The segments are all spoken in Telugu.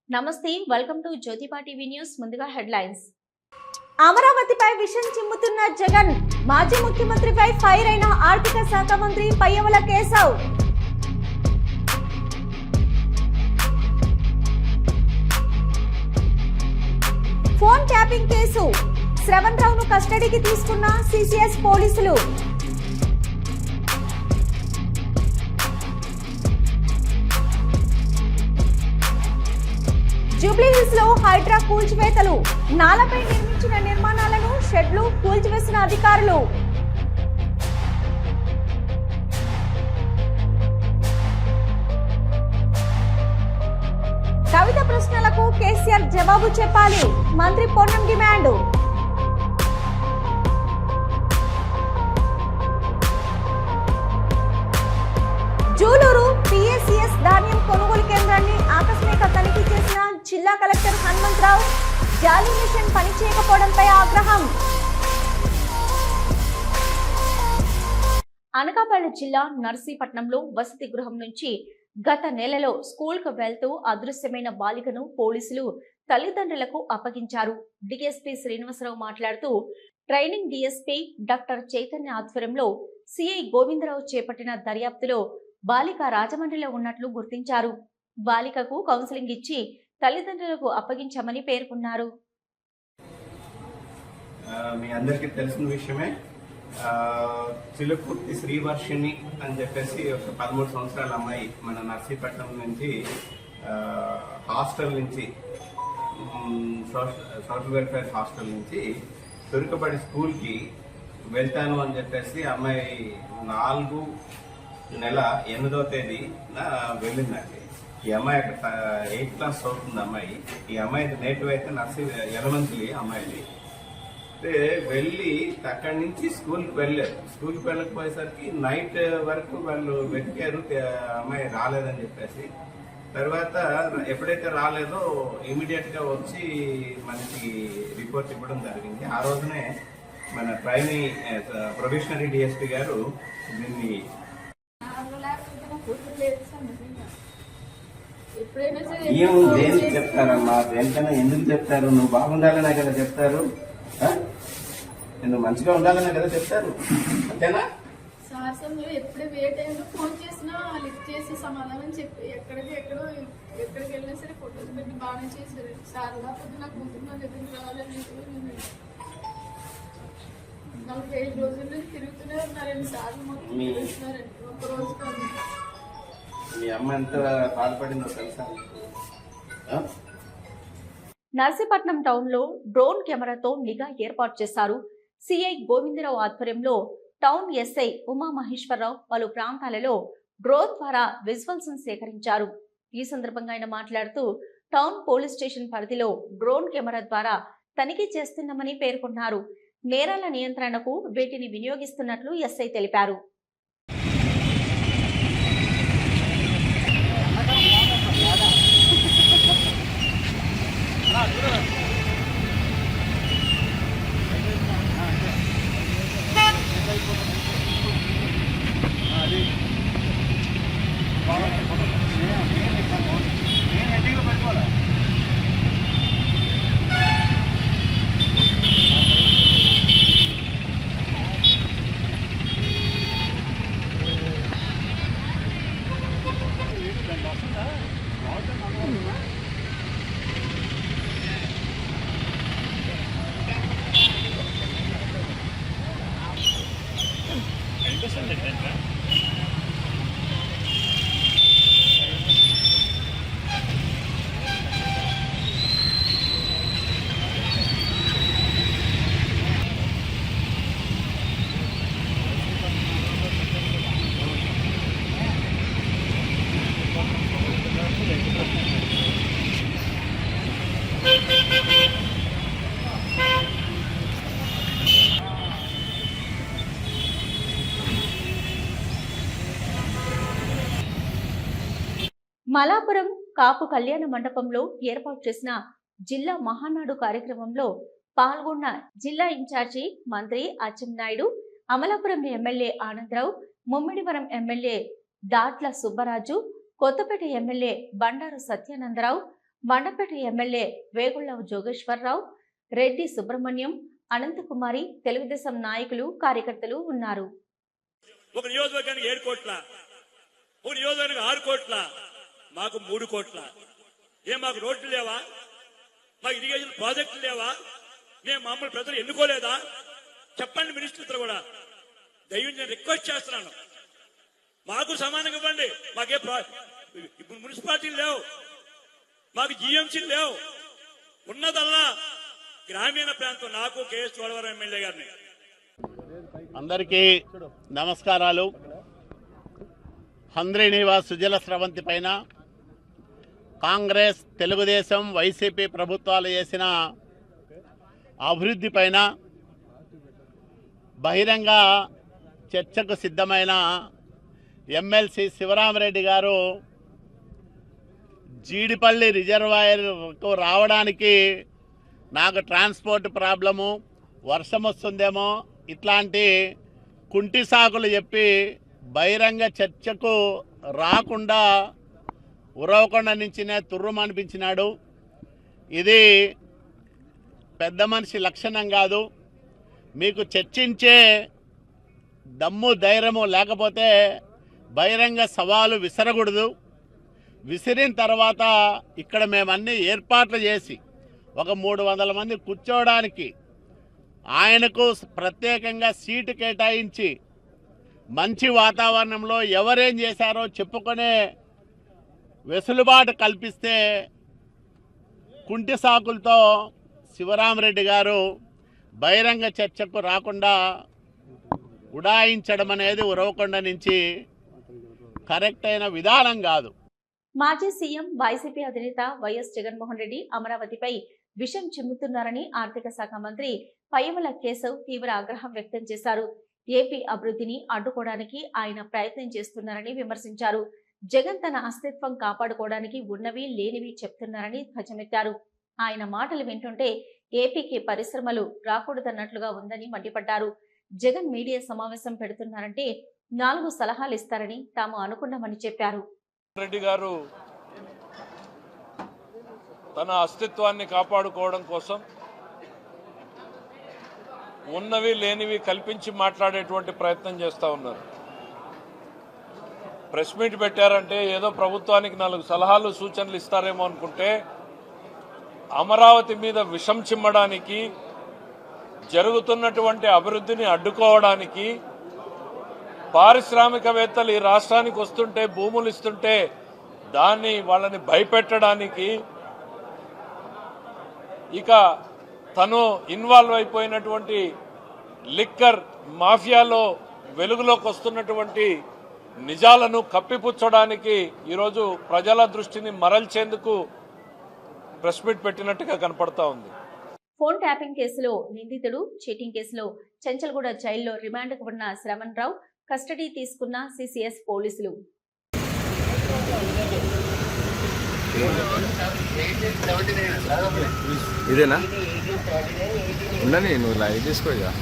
నమస్తే, వెల్కమ్ టు జ్యోతిపా టీవీ న్యూస్. ముందుగా హెడ్లైన్స్. అమరావతిపై విషం చిమ్ముతున్న జగన్, మాజీ ముఖ్యమంత్రిపై ఫైర్ అయిన ఆర్థిక శాఖ మంత్రి Payyavula Keshav. Phone tapping case, Shravan రావును కస్టడీకి తీసుకున్న సిసిఎస్ పోలీసులు. జూబ్లీహిల్స్ లో హైడ్రా కూల్చివేతలు, నాలపై నిర్మించిన నిర్మాణాలను షెడ్లు కూల్చివేసిన అధికారులు. కవిత ప్రశ్నలకు కేసీఆర్ జవాబు చెప్పాలి, మంత్రి పొన్నం డిమాండ్. జూలూరు పిఎస్సిఎస్ ధాన్యం కొనుగోలు కేంద్రాన్ని ఆకస్మిక తనిఖీ చేసిన జిల్లా కలెక్టర్ హనుమంతరావు. జాలీ మిషన్ పనిచేయకపోవడంపై ఆగ్రహం. అనకాపల్లి జిల్లా నర్సీపట్నంలో వసతి గృహం నుంచి గత నెలలో స్కూల్కు వెళ్తూ అదృశ్యమైన బాలికను పోలీసులు తల్లిదండ్రులకు అప్పగించారు. డిఎస్పీ శ్రీనివాసరావు మాట్లాడుతూ, ట్రైనింగ్ డిఎస్పీ డాక్టర్ చైతన్య ఆధ్వర్యంలో సిఐ గోవిందరావు చేపట్టిన దర్యాప్తులో బాలిక రాజమండ్రిలో ఉన్నట్లు గుర్తించారు. బాలికకు కౌన్సిలింగ్ ఇచ్చి తల్లిదండ్రులకు అప్పగించామని పేర్కొన్నారు. మీ అందరికీ తెలిసిన విషయమే, చిలుకుర్తి శ్రీవర్షిణి అని చెప్పేసి ఒక 13 సంవత్సరాల అమ్మాయి మన నర్సీపట్నం నుంచి హాస్టల్ నుంచి సోషల్ వెల్ఫేర్ హాస్టల్ నుంచి తురుకబడి స్కూల్కి వెళ్తాను అని చెప్పేసి అమ్మాయి 4 నెల 8వ తేదీన వెళ్ళిందండి. ఈ అమ్మాయి అక్కడ 8th క్లాస్ చదువుతుంది అమ్మాయి. ఈ అమ్మాయి నేటివ్ అయితే యలమంచిలి అమ్మాయిది. అయితే వెళ్ళి అక్కడి నుంచి స్కూల్కి వెళ్ళారు. స్కూల్కి వెళ్ళకపోయేసరికి నైట్ వరకు వాళ్ళు వెతికారు, అమ్మాయి రాలేదని చెప్పేసి. తర్వాత ఎప్పుడైతే రాలేదో ఇమీడియట్ గా వచ్చి మనకి రిపోర్ట్ ఇవ్వడం జరిగింది. ఆ రోజునే మన ప్రొబేషనరీ డిఎస్పీ గారు దీన్ని దేనికి చెప్తారమ్మా, దేనికైనా ఎందుకు చెప్తారు? నువ్వు బాగుండాలనే కదా చెప్తారు, నువ్వు మంచిగా ఉండాలనే కదా చెప్తారు, అంతేనా? సార్ ఎప్పుడు ఏ టైంలో ఫోన్ చేసినా లిఫ్ట్ చేసి సమాధానం చెప్పి ఎక్కడికి వెళ్ళినా సరే ఫోటోస్ పెట్టి బాగానే చేశారు. సార్ కాకపోతే నాకు ముందు నా దగ్గరికి రావాలని 45 రోజుల నుంచి తిరుగుతూనే ఉన్నారండి. సార్లు మొత్తం తిరుగుతున్నారండి. ఒక రోజు కానీ మీ అమ్మ ఎంత బాధపడిందో తెలుసా? నర్సీపట్నం టౌన్ లో డ్రోన్ కెమెరాతో నిఘా ఏర్పాటు చేశారు. సిఐ గోవిందరావు ఆధ్వర్యంలో టౌన్ ఎస్ఐ ఉమామహేశ్వరరావు పలు ప్రాంతాలలో డ్రోన్ ద్వారా విజువల్స్ సేకరించారు. ఈ సందర్భంగా ఆయన మాట్లాడుతూ, టౌన్ పోలీస్ స్టేషన్ పరిధిలో డ్రోన్ కెమెరా ద్వారా తనిఖీ చేస్తున్నామని పేర్కొన్నారు. నేరాల నియంత్రణకు వీటిని వినియోగిస్తున్నట్లు ఎస్ఐ తెలిపారు. మలాపురం కాపు కళ్యాణ మండపంలో ఏర్పాటు చేసిన జిల్లా మహానాడు కార్యక్రమంలో పాల్గొన్న జిల్లా ఇన్ఛార్జి మంత్రి Atchannaidu, Amalapuram MLA Anandarao, Mummidivaram MLA Datla Subbaraju, Kothapeta MLA Bandaru Satyanandarao, Mandapeta MLA Vegulla Jogeswararao, Reddy Subrahmanyam, Anantakumari, Telugu Desam నాయకులు, కార్యకర్తలు ఉన్నారు. ఒక నియోజకవర్గానికి 7 కోట్ల, ఒక నియోజకవర్గానికి 6 కోట్ల, మాకు 3 కోట్ల. మాకు రోడ్లు లేవా? మాకు ఇరిగేషన్ ప్రాజెక్టులు లేవా? మేము మామూలు ప్రజలు ఎన్నుకోలేదా? చెప్పండి మినిస్టర్తో కూడా. దయచేసి నేను రిక్వెస్ట్ చేస్తున్నాను, మాకు సమానంగా ఇవ్వండి. మాకే ఇప్పుడు మున్సిపాలిటీలు లేవు, మాకు జీఎంసీలు లేవు. ఉన్నదల్లా గ్రామీణ ప్రాంతం. నాకు కేఎస్ చోడవరం ఎమ్మెల్యే గారిని. అందరికీ నమస్కారాలు. హంద్రీ నివాస్ సుజల స్రవంతి పైన కాంగ్రెస్, తెలుగుదేశం, వైసీపీ ప్రభుత్వాలు చేసిన అభివృద్ధి పైన బహిరంగ చర్చకు సిద్ధమైన ఎమ్మెల్సీ శివరామరెడ్డి గారు జీడిపల్లి రిజర్వాయర్కు రావడానికి నాకు ట్రాన్స్పోర్ట్ ప్రాబ్లము, వర్షం వస్తుందేమో ఇట్లాంటి కుంటి సాకులు చెప్పి బహిరంగ చర్చకు రాకుండా ఉరవకొండ నుంచినే తుర్రుమనిపించినాడు. ఇది పెద్ద మనిషి లక్షణం కాదు. మీకు చర్చించే దమ్ము ధైర్యము లేకపోతే బహిరంగ సవాలు విసరకూడదు. విసిరిన తర్వాత ఇక్కడ మేమన్నీ ఏర్పాట్లు చేసి ఒక 300 మంది కూర్చోవడానికి ఆయనకు ప్రత్యేకంగా సీటు కేటాయించి మంచి వాతావరణంలో ఎవరేం చేశారో చెప్పుకునే వెసులుబాటు కల్పిస్తే కుంటి సాకులతో శివరామరెడ్డి గారు బహిరంగ చర్చకు రాకుండా ఉడాయించడం అనేది ఉరవకొండ నుంచి కరెక్ట్ అయిన విధానం కాదు. మాజీ సీఎం వైసీపీ అధినేత వైఎస్ జగన్మోహన్ రెడ్డి అమరావతిపై విషం చిమ్ముతున్నారని ఆర్థిక శాఖ మంత్రి పయ్యవుల కేశవ్ తీవ్ర ఆగ్రహం వ్యక్తం చేశారు. ఏపీ అభివృద్ధిని అడ్డుకోవడానికి ఆయన ప్రయత్నం చేస్తున్నారని విమర్శించారు. జగన్ తన అస్తిత్వం కాపాడుకోవడానికి ఉన్నవి లేనివి చెప్తున్నారని ధ్వజమెత్తారు. ఆయన మాటలు వింటుంటే ఏపీకి పరిశ్రమలు రాకూడదన్నట్లుగా ఉందని మండిపడ్డారు. జగన్ మీడియా సమావేశం పెడుతున్నారంటే 4 సలహాలు ఇస్తారని తాము అనుకున్నామని చెప్పారు. రెడ్డి గారు తన అస్తిత్వాన్ని కాపాడుకోవడం కోసం ఉన్నవి లేనివి కల్పించి మాట్లాడేటువంటి ప్రయత్నం చేస్తూ ఉన్నారు. ప్రెస్ మీట్ పెట్టారంటే ఏదో ప్రభుత్వానికి 4 సలహాలు సూచనలు ఇస్తారేమో అనుకుంటే అమరావతి మీద విషం చిమ్మడానికి, జరుగుతున్నటువంటి అభివృద్ధిని అడ్డుకోవడానికి, పారిశ్రామికవేత్తలు ఈ రాష్ట్రానికి వస్తుంటే భూములు ఇస్తుంటే దాన్ని వాళ్ళని భయపెట్టడానికి, ఇక తను ఇన్వాల్వ్ అయిపోయినటువంటి లిక్కర్ మాఫియాలో వెలుగులోకి వస్తున్నటువంటి నిజాలను కప్పిపుచ్చడానికి ఈరోజు ప్రజల దృష్టిని మరల్చేందుకు ప్రెస్ మీట్ పెట్టినట్టుగా కనపడతా ఉంది. ఫోన్ ట్యాపింగ్ కేసులో నిందితుడు, చీటింగ్ కేసులో చెంచల్గూడ జైల్లో రిమాండ్కు ఉన్న శ్రవణ్ రావు కస్టడీ తీసుకున్న సిసిఎస్ పోలీసులు. ఇదేనా ఉండని నువ్వు లైవ్ తీసుకో. ఇక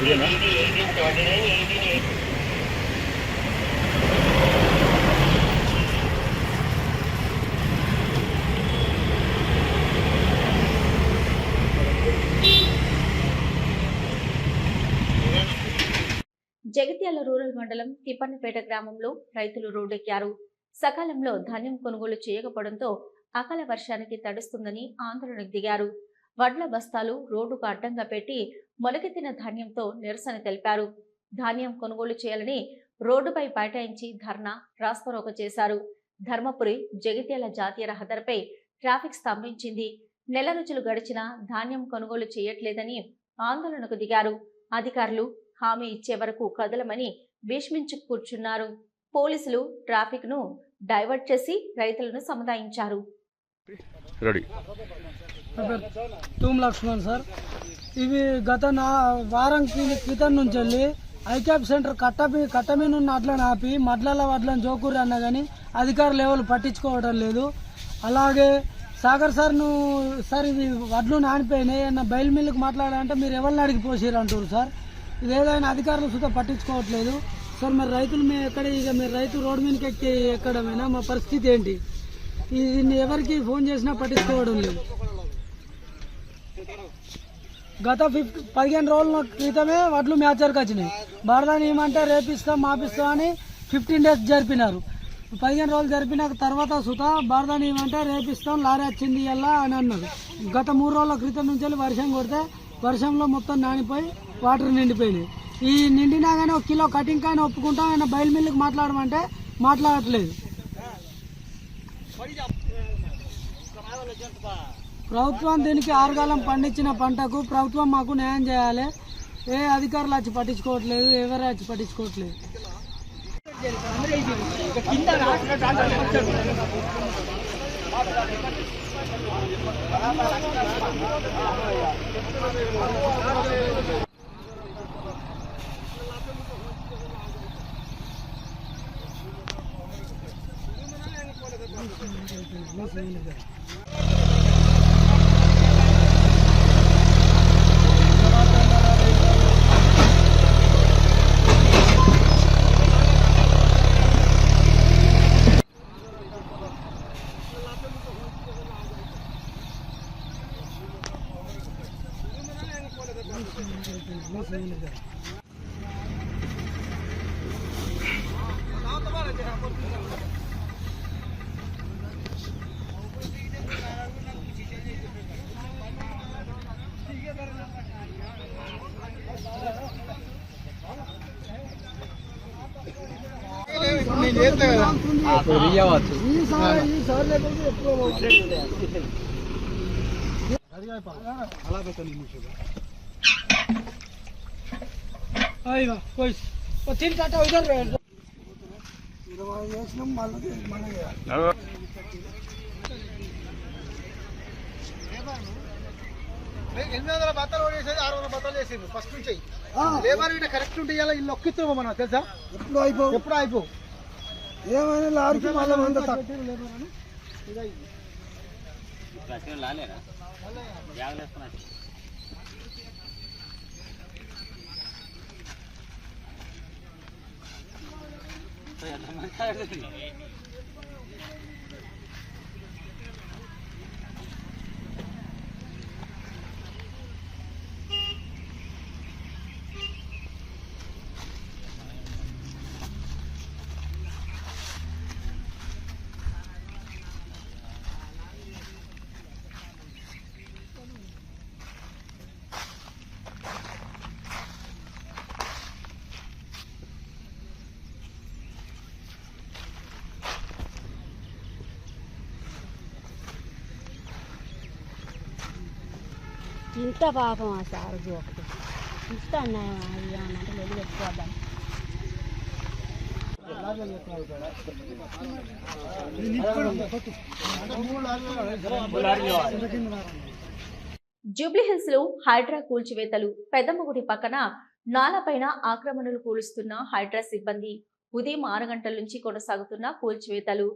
ఇదేనా జగిత్యాల రూరల్ మండలం తిప్పన్నపేట గ్రామంలో రైతులు రోడ్డెక్కారు. సకాలంలో ధాన్యం కొనుగోలు చేయకపోవడంతో అకాల వర్షానికి తడుస్తుందని ఆందోళనకు దిగారు. వడ్ల బస్తాలు రోడ్డుకు అడ్డంగా పెట్టి మొలకెత్తిన ధాన్యంతో నిరసన తెలిపారు. ధాన్యం కొనుగోలు చేయాలని రోడ్డుపై బైఠాయించి ధర్నా, రాస్తారోకో చేశారు. ధర్మపురి జగిత్యాల జాతీయ రహదారిపై ట్రాఫిక్ స్తంభించింది. నెల రోజులు గడిచినా ధాన్యం కొనుగోలు చేయట్లేదని ఆందోళనకు దిగారు. అధికారులు హామీ ఇచ్చే వరకు కదలమని భీష్మించి కూర్చున్నారు. పోలీసులు ట్రాఫిక్ ను డైవర్ట్ చేసి రైతులను సముదాయించారు. తూమ్ లక్ష్మణ్ సార్, ఇవి గత వారం క్రితం నుంచి వెళ్ళి ఐక్యాప్ సెంటర్ కట్ట మీద ఉన్న అట్లను ఆపి మడ్ల వడ్లను జోకూరి అన్నా కానీ అధికారులు ఎవరు పట్టించుకోవడం లేదు. అలాగే సాగర్ సార్ నువ్వు సార్ ఇది వడ్లు నానిపోయినాయి అన్న బయలు మిల్లుకు మాట్లాడాలంటే మీరు ఎవరిని అడిగి పోసిరు అంటారు సార్. ఇది ఏదైనా అధికారులు సుతా పట్టించుకోవట్లేదు సార్. మరి రైతులు మేము ఎక్కడ ఇక మీరు రైతు రోడ్డు మీదకి ఎక్కి ఎక్కడమైనా మా పరిస్థితి ఏంటి? దీన్ని ఎవరికి ఫోన్ చేసినా పట్టించుకోవడం లేదు. గత 15 రోజుల క్రితమే వడ్లు మ్యాచర్కి వచ్చినాయి. బారదాని ఏమంటే రేపిస్తాం మాపిస్తాం అని 15 డేస్ జరిపినారు. 15 రోజులు జరిపిన తర్వాత సుతా బారదాని ఏమంటే రేపిస్తాం లారీ వచ్చింది ఇలా అని అన్నారు. గత 3 రోజుల క్రితం నుంచి వెళ్ళి వర్షం కొడితే వర్షంలో మొత్తం నానిపోయి వాటర్ నిండిపోయినాయి. ఈ నిండినా కానీ 1 కిలో కటింగ్ కానీ ఒప్పుకుంటాం, ఆయన బయలు మిల్లుకి మాట్లాడమంటే మాట్లాడట్లేదు. ప్రభుత్వం దీనికి ఆరుగాలం పండించిన పంటకు ప్రభుత్వం మాకు న్యాయం చేయాలి. ఏ అధికారులు వచ్చి పట్టించుకోవట్లేదు, ఎవరు వచ్చి పట్టించుకోవట్లేదు. బత్తాలు ఓడేసేది 600 బత్తాలు వేసింది ఫస్ట్ నుంచి. లేబర్ ఇట్లా కరెక్ట్ ఉంటే ఇలా ఇల్లు ఒక్కిస్తాము మనం తెలుసా. ఎప్పుడు అయిపో ఏమైనా లారీకి మళ్ళీ ఇంత పాపం ఆ సార్ ఒకటి ఇస్తా అన్నాయి అంటే వెళ్ళి పెట్టుకోవద్దాం. జూబ్లీహిల్స్ లో హైడ్రా కూల్చివేతలు. పెద్దమ్మగుడి పక్కన నాలపైన ఆక్రమణలు కూలుస్తున్న హైడ్రా సిబ్బంది. ఉదయం 6 గంటల నుంచి కొనసాగుతున్న కూల్చివేతలు.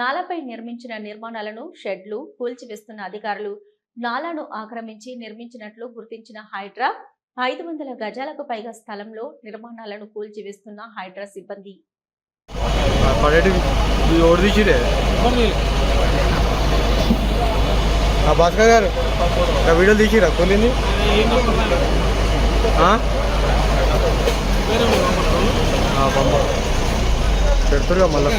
నాలపై నిర్మించిన నిర్మాణాలను షెడ్లు కూల్చివేస్తున్న అధికారులు. నాలాను ఆక్రమించి నిర్మించినట్లు గుర్తించిన హైడ్రా 500 గజాలకు పైగా స్థలంలో నిర్మాణాలను కూల్చివేస్తున్న హైడ్రా సిబ్బంది. భాస్కర్ గారు వీడియోలు తీసిరా కొన్ని పెడుతురుగా మళ్ళీ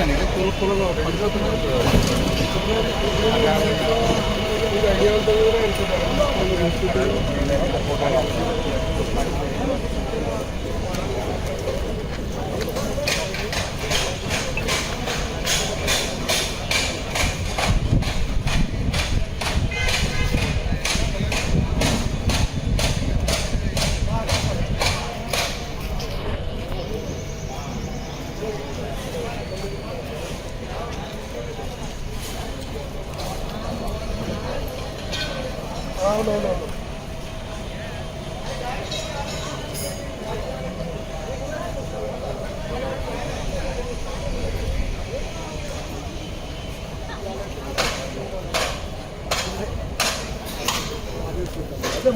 అవునవును.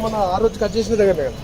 మన ఆ రోజు కట్ చేసిన దగ్గరనే కదా.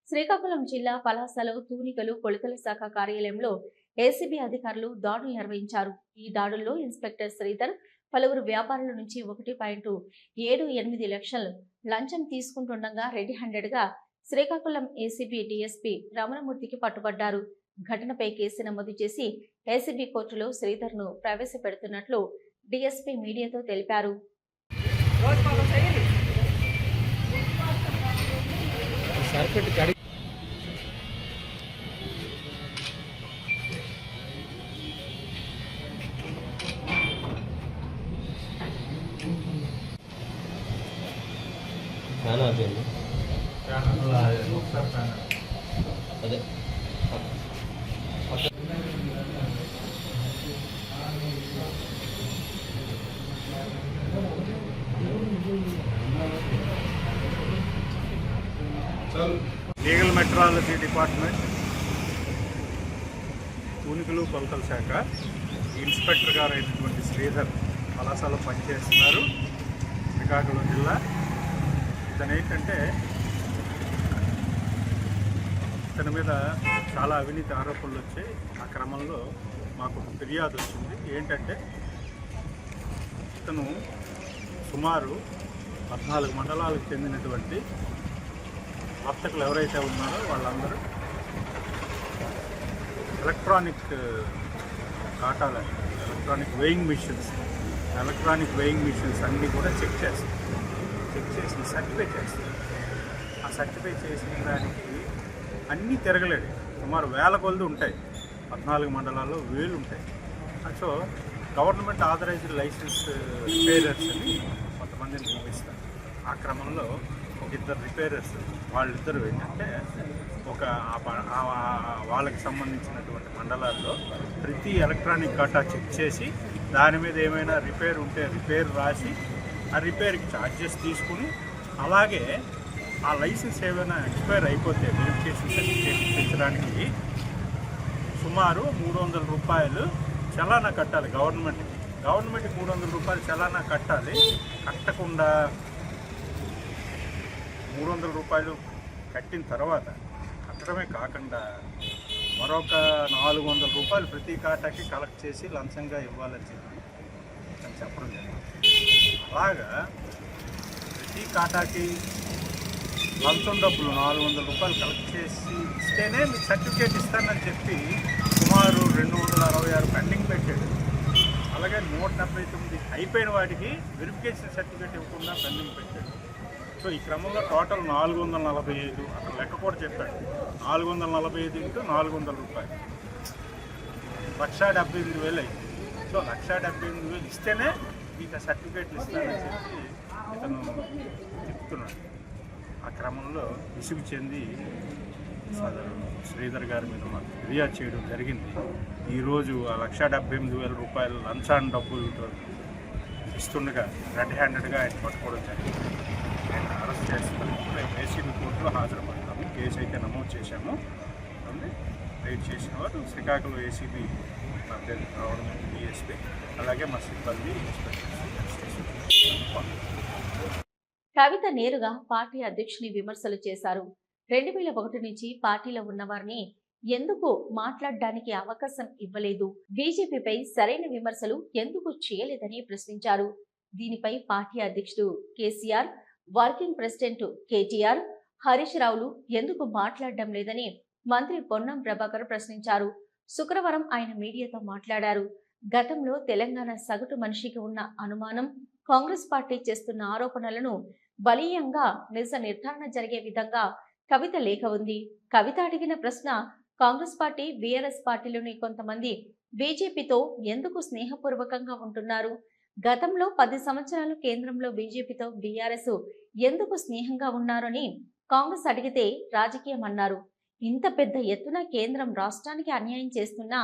శ్రీకాకుళం జిల్లా పలాసలో తూనికలు కొలతల శాఖ కార్యాలయంలో ఏసీబీ అధికారులు దాడులు నిర్వహించారు. ఈ దాడుల్లో ఇన్స్పెక్టర్ శ్రీధర్ పలువురు వ్యాపారుల నుంచి 1.78 లక్షలు లంచం తీసుకుంటుండగా రెడీ హ్యాండెడ్ గా శ్రీకాకుళం ఏసీబీ డీఎస్పీ రమణమూర్తికి పట్టుబడ్డారు. ఘటనపై కేసు నమోదు చేసి ఏసీబీ కోర్టులో శ్రీధర్ ను ప్రవేశపెడుతున్నట్లు డీఎస్పీ మీడియాతో తెలిపారు. అదే లీగల్ మెట్రాలజీ డిపార్ట్మెంట్, తూనికలు కొలతల శాఖ ఇన్స్పెక్టర్ గారు అయినటువంటి శ్రీధర్ కళాశాలలో పనిచేస్తున్నారు, శ్రీకాకుళం జిల్లా. ఇతను ఏంటంటే ఇతని మీద చాలా అవినీతి ఆరోపణలు వచ్చాయి. ఆ క్రమంలో మాకు ఫిర్యాదు వచ్చింది. ఏంటంటే ఇతను సుమారు 14 మండలాలకు చెందినటువంటి వర్తకులు ఎవరైతే ఉన్నారో వాళ్ళందరూ ఎలక్ట్రానిక్ కాటాల ఎలక్ట్రానిక్ వెయింగ్ మిషన్స్ అన్నీ కూడా చెక్ చేసి సర్టిఫై చేస్తారు. ఆ సర్టిఫై చేసిన దానికి అన్నీ తిరగలేడు. సుమారు 1000 కొలది ఉంటాయి. 14 మండలాల్లో 1000 ఉంటాయి. So government authorised license repairers అని కొంతమందిని నియమిస్తారు. ఆ క్రమంలో ఒక 2 రిపేరర్స్, వాళ్ళిద్దరూ ఏంటంటే వాళ్ళకి సంబంధించినటువంటి మండలాల్లో ప్రతి ఎలక్ట్రానిక్ కాటా చెక్ చేసి దాని మీద ఏమైనా రిపేర్ ఉంటే రిపేర్ రాసి ఆ రిపేర్కి ఛార్జెస్ తీసుకుని, అలాగే ఆ లైసెన్స్ ఏమైనా ఎక్స్పైర్ అయిపోతే వెరిఫికేషన్ సర్టిఫికేట్ ఇప్పించడానికి సుమారు 300 రూపాయలు చలానా కట్టాలి గవర్నమెంట్కి 300 రూపాయలు చలానా కట్టాలి. కట్టకుండా 300 రూపాయలు కట్టిన తర్వాత కట్టడమే కాకుండా మరొక 400 రూపాయలు ప్రతి కాటాకి కలెక్ట్ చేసి లంచంగా ఇవ్వాలని చెప్పి చెప్పడం జరిగింది. అలాగా ప్రతి కాటాకి లంచం డబ్బులు 400 రూపాయలు కలెక్ట్ చేసి ఇస్తేనే మీకు సర్టిఫికేట్ ఇస్తానని చెప్పి సుమారు 266 పెండింగ్ పెట్టాడు. అలాగే 179 అయిపోయిన వాటికి వెరిఫికేషన్ సర్టిఫికేట్ ఇవ్వకుండా పెండింగ్ పెట్టాడు. సో ఈ క్రమంలో టోటల్ 445, అక్కడ లెక్క కూడా చెప్పాడు, 445 × 400 రూపాయలు 1,78,000 అయింది. సో 1,78,000 ఇస్తేనే మీకు సర్టిఫికేట్లు ఇస్తానని చెప్పి ఇతను చెప్తున్నాడు. ఆ క్రమంలో విసుగు చెంది శ్రీధర్ గారి మీద మాకు ఫిర్యాదు చేయడం జరిగింది. ఈరోజు ఆ 1,78,000 రూపాయలు లంచాన్ డబ్బులతో ఇస్తుండగా రెడ్ హ్యాండెడ్గా ఆయన పట్టుకోవడం జరిగింది. ఆయన అరెస్ట్ చేస్తున్నాం. రేపు ఏసీబీ కోర్టులో హాజరుపడతాము. కేసు అయితే నమోదు చేశాము. రైడ్ చేసిన వారు శ్రీకాకుళం ఏసీబీ గవర్నమెంట్ డిఎస్పీ, అలాగే మా సిబ్బంది కవిత నేరుగా పార్టీ అధ్యక్షుని విమర్శలు చేశారు. 2001 నుంచి పార్టీలో ఉన్నవారిని ఎందుకు మాట్లాడడానికి అవకాశం ఇవ్వలేదు, బీజేపీపై సరైన విమర్శలు ఎందుకు చేయలేదని ప్రశ్నించారు. దీనిపై పార్టీ అధ్యక్షుడు కేసీఆర్, వర్కింగ్ ప్రెసిడెంట్ కేటీఆర్, హరీష్ రావులు ఎందుకు మాట్లాడడం లేదని మంత్రి పొన్నం ప్రభాకర్ ప్రశ్నించారు. శుక్రవారం ఆయన మీడియాతో మాట్లాడారు. గతంలో తెలంగాణ సగటు మనిషికి ఉన్న అనుమానం, కాంగ్రెస్ పార్టీ చేస్తున్న ఆరోపణలను బలీయంగా నిజ నిర్ధారణ జరిగే విధంగా కవిత లేఖ ఉంది. కవిత అడిగిన ప్రశ్న, కాంగ్రెస్ పార్టీ, బీఆర్ఎస్ పార్టీలోని కొంతమంది బీజేపీతో ఎందుకు స్నేహపూర్వకంగా ఉంటున్నారు, గతంలో 10 సంవత్సరాలు కేంద్రంలో బీజేపీతో బీఆర్ఎస్ ఎందుకు స్నేహంగా ఉన్నారని కాంగ్రెస్ అడిగితే రాజకీయం అన్నారు. ఇంత పెద్ద ఎత్తున కేంద్రం రాష్ట్రానికి అన్యాయం చేస్తున్నా,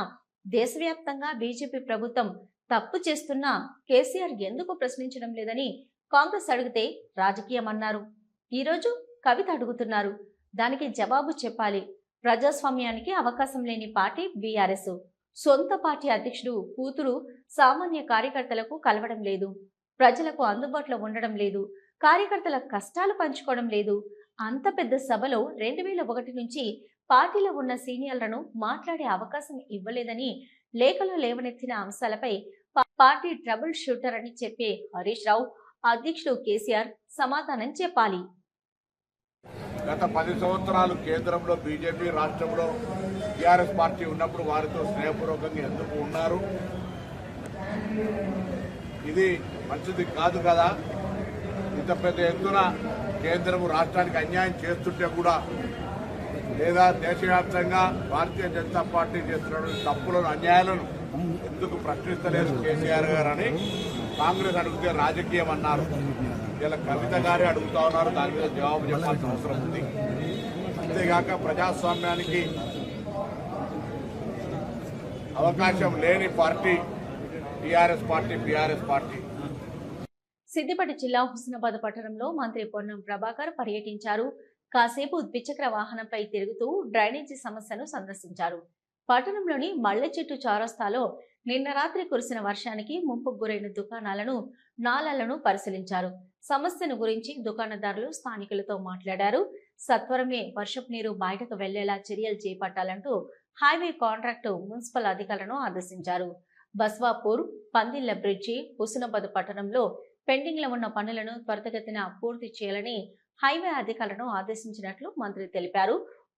దేశవ్యాప్తంగా బీజేపీ ప్రభుత్వం తప్పు చేస్తున్నా కేసీఆర్ ఎందుకు ప్రశ్నించడం లేదని కాంగ్రెస్ అడిగితే రాజకీయం అన్నారు. ఈరోజు కవిత అడుగుతున్నారు, దానికి జవాబు చెప్పాలి. ప్రజాస్వామ్యానికి అవకాశం లేని పార్టీ బీఆర్ఎస్. సొంత పార్టీ అధ్యక్షుడు కూతురు సామాన్య కార్యకర్తలకు కలవడం లేదు, ప్రజలకు అందుబాటులో ఉండడం లేదు, కార్యకర్తల కష్టాలు పంచుకోవడం లేదు. అంత పెద్ద సభలో 2001 నుంచి పార్టీలో ఉన్న సీనియర్లను మాట్లాడే అవకాశం ఇవ్వలేదని లేఖలో లేవనెత్తిన అంశాలపై పార్టీ ట్రబుల్ షూటర్ అని చెప్పే హరీష్ రావు, అధ్యక్షుడు కేసీఆర్ సమాధానం చెప్పాలి. గత 10 సంవత్సరాలు కేంద్రంలో బీజేపీ, రాష్ట్రంలో టీఆర్ఎస్ పార్టీ ఉన్నప్పుడు వారితో స్నేహపూర్వకంగా ఎందుకు ఉన్నారు? ఇది మంచిది కాదు కదా. ఇంత పెద్ద ఎత్తున కేంద్రము రాష్ట్రానికి అన్యాయం చేస్తుంటే కూడా, లేదా దేశవ్యాప్తంగా భారతీయ జనతా పార్టీ చేస్తున్నటువంటి తప్పులను, అన్యాయాలను ఎందుకు ప్రశ్నిస్తలేదు కేసీఆర్ గారు అని కాంగ్రెస్ అడిగితే రాజకీయం అన్నారు. ఇలా కవిత గారే అడుగుతా ఉన్నారు, దాని మీద జవాబు చెప్పాల్సిన అవసరం ఉంది. అంతేగాక ప్రజాస్వామ్యానికి అవకాశం లేని party TRS party, BRS party. Siddipet జిల్లా హుస్నాబాద్ పట్టణంలో మంత్రి పొన్నం ప్రభాకర్ పర్యటించారు. కాసేపు ద్విచక్ర వాహనంపై తిరుగుతూ డ్రైనేజీ సమస్యను సందర్శించారు. పట్టణంలోని మల్లె చెట్టు చౌరస్తాలో నిన్న రాత్రి కురిసిన వర్షానికి ముంపుకు గురైన దుకాణాలను, నాలాలను పరిశీలించారు. సమస్యను గురించి దుకాణదారులు స్థానికులతో మాట్లాడారు. సత్వరమే వర్షపు నీరు బయటకు వెళ్లేలా చర్యలు చేపట్టాలంటూ హైవే కాంట్రాక్టు మున్సిపల్ అధికారులను ఆదేశించారు. బస్వాపూర్, పందిళ్ల బ్రిడ్జి, హుస్నాబాద్ పట్టణంలో పెండింగ్ లో ఉన్న పనులను త్వరితగతిన పూర్తి చేయాలని హైవే అధికారులను ఆదేశించినట్లు మంత్రి తెలిపారు.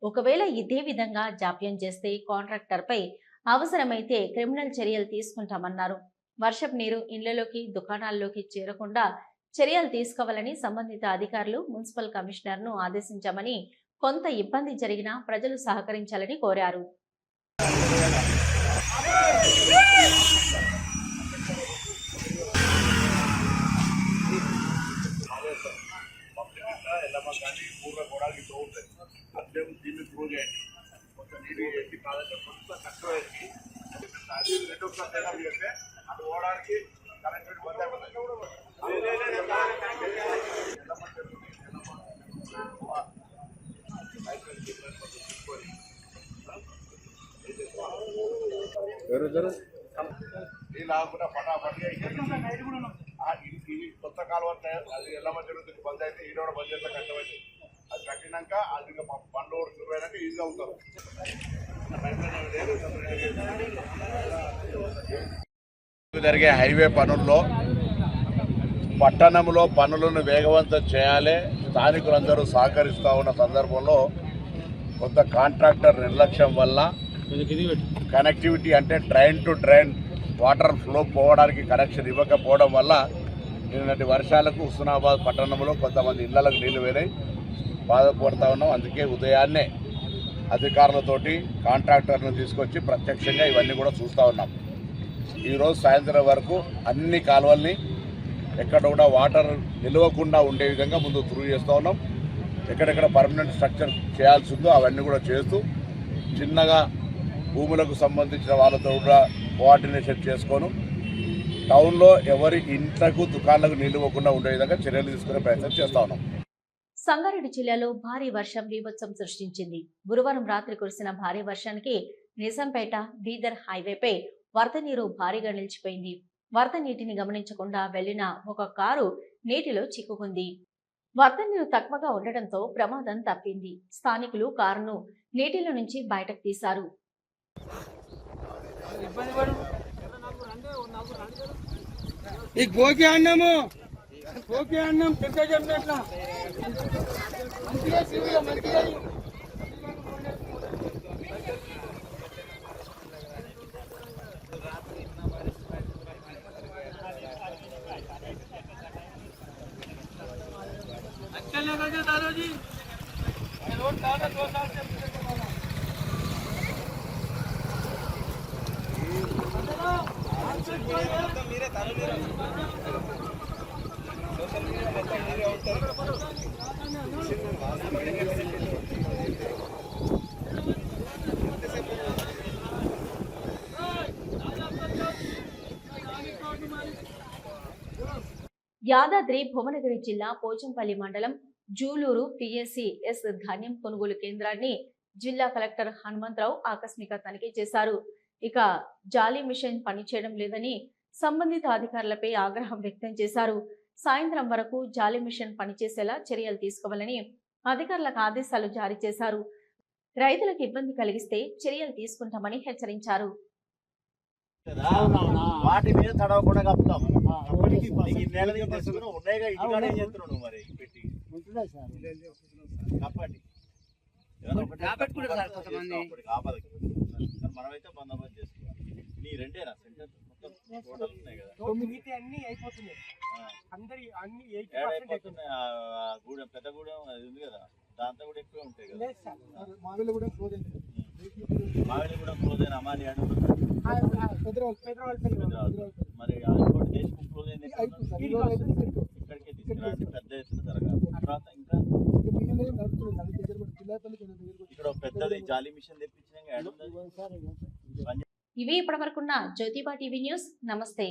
ఒకవేళ ఇదే విధంగా జాప్యం చేస్తే కాంట్రాక్టర్పై అవసరమైతే క్రిమినల్ చర్యలు తీసుకుంటామన్నారు. వర్షపు నీరు ఇళ్లలోకి, దుకాణాల్లోకి చేరకుండా చర్యలు తీసుకోవాలని సంబంధిత అధికారులు మున్సిపల్ కమిషనర్ను ఆదేశించామని, కొంత ఇబ్బంది జరిగినా ప్రజలు సహకరించాలని కోరారు. కొత్త కాలువ అది ఎలా జరుగుతుంది బంద్ అయితే ఈ బంద్ చేస్తే కష్టమైంది. అది కట్టినాక అది బండ్లు ఓడిపోయినాక ఈజీ అవుతారు. జరిగే హైవే పనుల్లో పట్టణంలో పనులను వేగవంతం చేయాలి. స్థానికులందరూ సహకరిస్తూ ఉన్న సందర్భంలో కొంత కాంట్రాక్టర్ నిర్లక్ష్యం వల్ల కనెక్టివిటీ అంటే drain to drain water flow పోవడానికి కనెక్షన్ ఇవ్వకపోవడం వల్ల నిన్నటి వర్షాలకు హుస్నాబాద్ పట్టణంలో కొంతమంది ఇళ్లకు నీళ్లు వేరాయి బాధపడుతూ ఉన్నాం. అందుకే ఉదయాన్నే అధికారులతోటి కాంట్రాక్టర్ను తీసుకొచ్చి ప్రత్యక్షంగా ఇవన్నీ కూడా చూస్తూ ఉన్నాం. ఈరోజు సాయంత్రం వరకు అన్ని కాలువల్ని ఎక్కడ కూడా వాటర్ నిలవకుండా ఉండే విధంగా ముందు త్రూ చేస్తూ ఉన్నాం. ఎక్కడెక్కడ పర్మనెంట్ స్ట్రక్చర్ చేయాల్సి ఉందో అవన్నీ కూడా చేస్తూ చిన్నగా భూములకు సంబంధించిన వాళ్ళతో కూడా కోఆర్డినేషన్ చేసుకొని టౌన్లో ఎవరి ఇంట్లకు, దుకాణాలకు నిలవకుండా ఉండే విధంగా చర్యలు తీసుకునే ప్రయత్నం చేస్తూ ఉన్నాం. సంగారెడ్డి జిల్లాలో భారీ వర్షం బీభత్సం సృష్టించింది. గురువారం రాత్రి కురిసిన భారీ వర్షానికి నిజాంపేట, బీదర్ హైవేపై వరద నీరు భారీగా నిలిచిపోయింది. వరద నీటిని గమనించకుండా వెళ్లిన ఒక కారు నీటిలో చిక్కుకుంది. వరద నీరు తక్కువగా ఉండటంతో ప్రమాదం తప్పింది. స్థానికులు కారును నీటిలో నుంచి బయటకు తీశారు. యాదాద్రి భువనగిరి జిల్లా పోచంపల్లి మండలం జూలూరు PSCS ధాన్యం కొనుగోలు కేంద్రాన్ని జిల్లా కలెక్టర్ హనుమంతరావు ఆకస్మిక తనిఖీ చేశారు. ఇక జాలీ మిషన్ పనిచేయడం లేదని సంబంధిత అధికారులపై ఆగ్రహం వ్యక్తం చేశారు. సాయంత్రం వరకు జాలీ మిషన్ పనిచేసేలా చర్యలు తీసుకోవాలని అధికారులకు ఆదేశాలు జారీ చేశారు. రైతులకు ఇబ్బంది కలిగిస్తే చర్యలు తీసుకుంటామని హెచ్చరించారు. వాటి మీద తడవకుండా కప్పుతాం. ఉన్నాయిగా ఇంటికాడ ఏం చేస్తున్నావు మరి పెట్టి కప్పండి. మనమైతే బందోబస్తు చేసుకోవాలి. నీ రెండేనా సెంటర్ మొత్తం టోటల్ ఉన్నాయి కదా, అన్ని అయిపోతున్నాయి. గూడెం పెద్ద గూడెం అది ఉంది కదా, దాంతో కూడా ఎక్కువే ఉంటాయి కదా. మామిడి కూడా క్లోజ్ అయిన అమాని అడుగు మరి దేశం క్లోజ్ అయింది. ఇక్కడికే తీసుకురాండి, పెద్ద ఎత్తున జరగాలి. తర్వాత ఇంకా ఇక్కడ పెద్దది జాలీ మిషన్ తెప్పించిన. ఇవి ఇప్పటివరకున్న జ్యోతిబా టీవీ న్యూస్. నమస్తే.